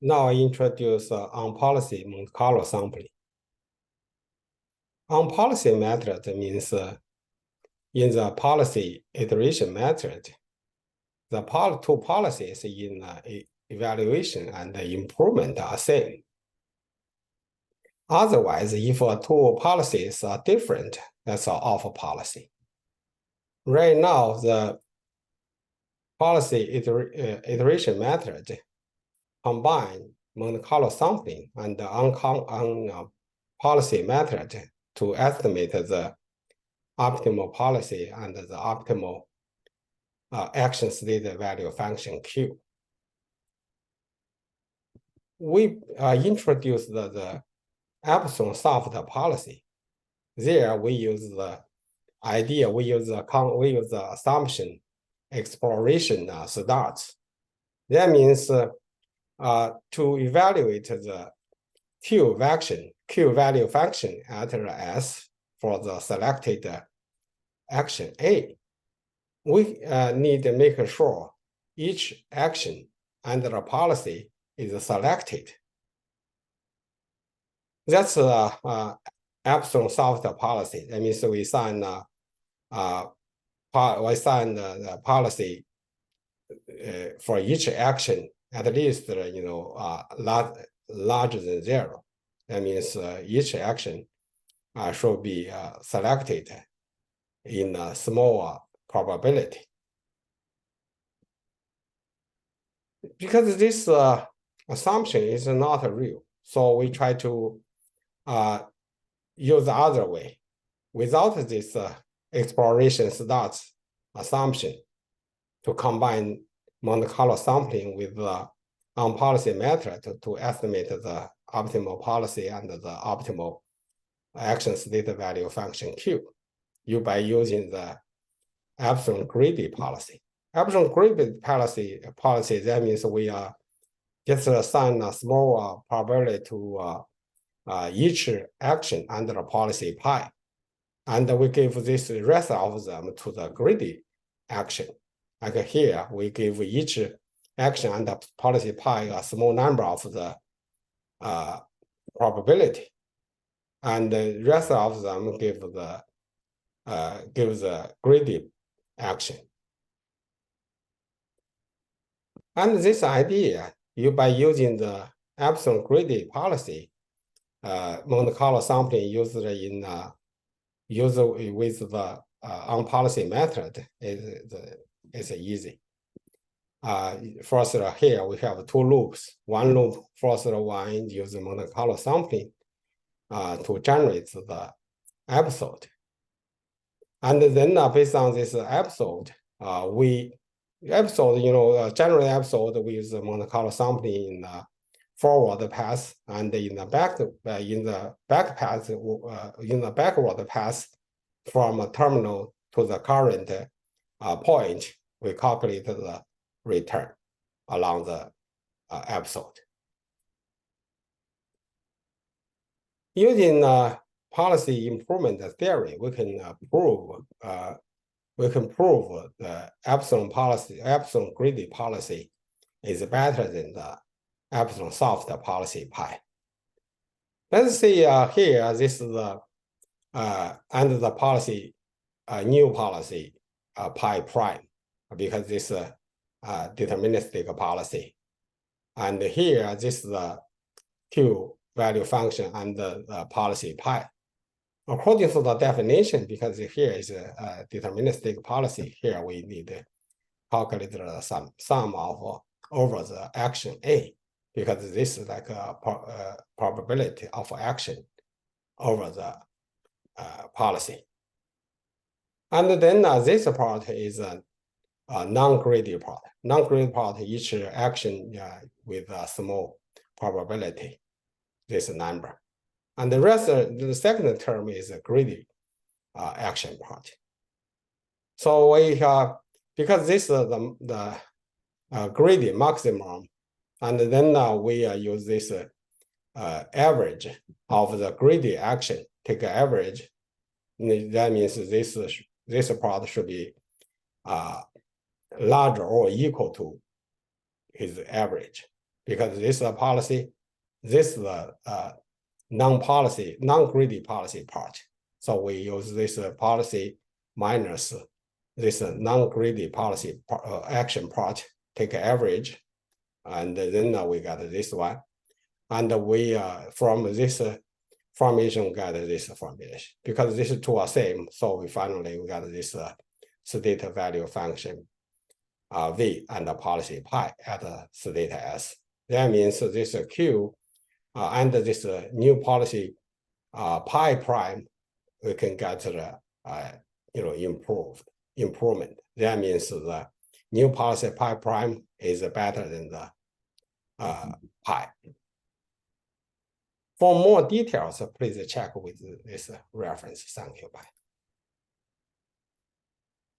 Now I introduce on policy Monte Carlo sampling. On policy method means in the policy iteration method, the two policies in evaluation and improvement are same. Otherwise, if two policies are different, that's an off policy. Right now, the policy iteration method combine Monte Carlo sampling and on policy method to estimate the optimal policy and the optimal action state value function Q. We introduced the epsilon soft policy. There we use the idea, we use the assumption exploration starts. That means to evaluate the Q value function at S for the selected action A, we need to make sure each action under the policy is selected. That's epsilon soft policy. That means we assign the policy for each action at least larger than 0. That means each action should be selected in a small probability. Because this assumption is not real, so we try to use the other way. Without this exploration starts assumption to combine Monte Carlo sampling with the on-policy method to estimate the optimal policy and the optimal action state value function Q, by using the epsilon greedy policy. Epsilon greedy policy, that means we just assign a small probability to each action under the policy pi. And we give this rest of them to the greedy action. Like here, we give each action under policy pi a small number of the probability. And the rest of them give the greedy action. And this idea, by using the epsilon greedy policy, Monte Carlo sampling used with the on-policy method is easy. First here we have two loops. One loop, first one uses Monte Carlo sampling to generate the episode. And then based on this episode, general episode we use Monte Carlo sampling in the forward path, and in the backward path from a terminal to the current point, we calculate the return along the episode. Using policy improvement theory, we can prove the epsilon greedy policy is better than the epsilon soft policy pi. Let's see here, this is the under the policy, new policy pi prime, because this is deterministic policy. And here, this is the Q value function under the policy pi. According to the definition, because here is a deterministic policy, here we need to calculate the sum of over the action A, because this is like a probability of action over the policy. And then this part is a non-greedy part. Non-greedy part, each action with a small probability, this number. And the rest, the second term is a greedy action part. So we because this is the greedy maximum, and then we use this average of the greedy action. Take an average. That means this part should be larger or equal to his average. because this is a policy, this is the non-greedy policy part. So we use this policy minus this non-greedy policy action part, take average, and then we got this one. And we, from this formation, got this formulation. Because these two are same, so we got this state value function V and the policy pi at state S. That means this Q and this new policy pi prime, we can get the improvement. That means the new policy pi prime is better than the pi. For more details, please check with this reference. Thank you. Bye.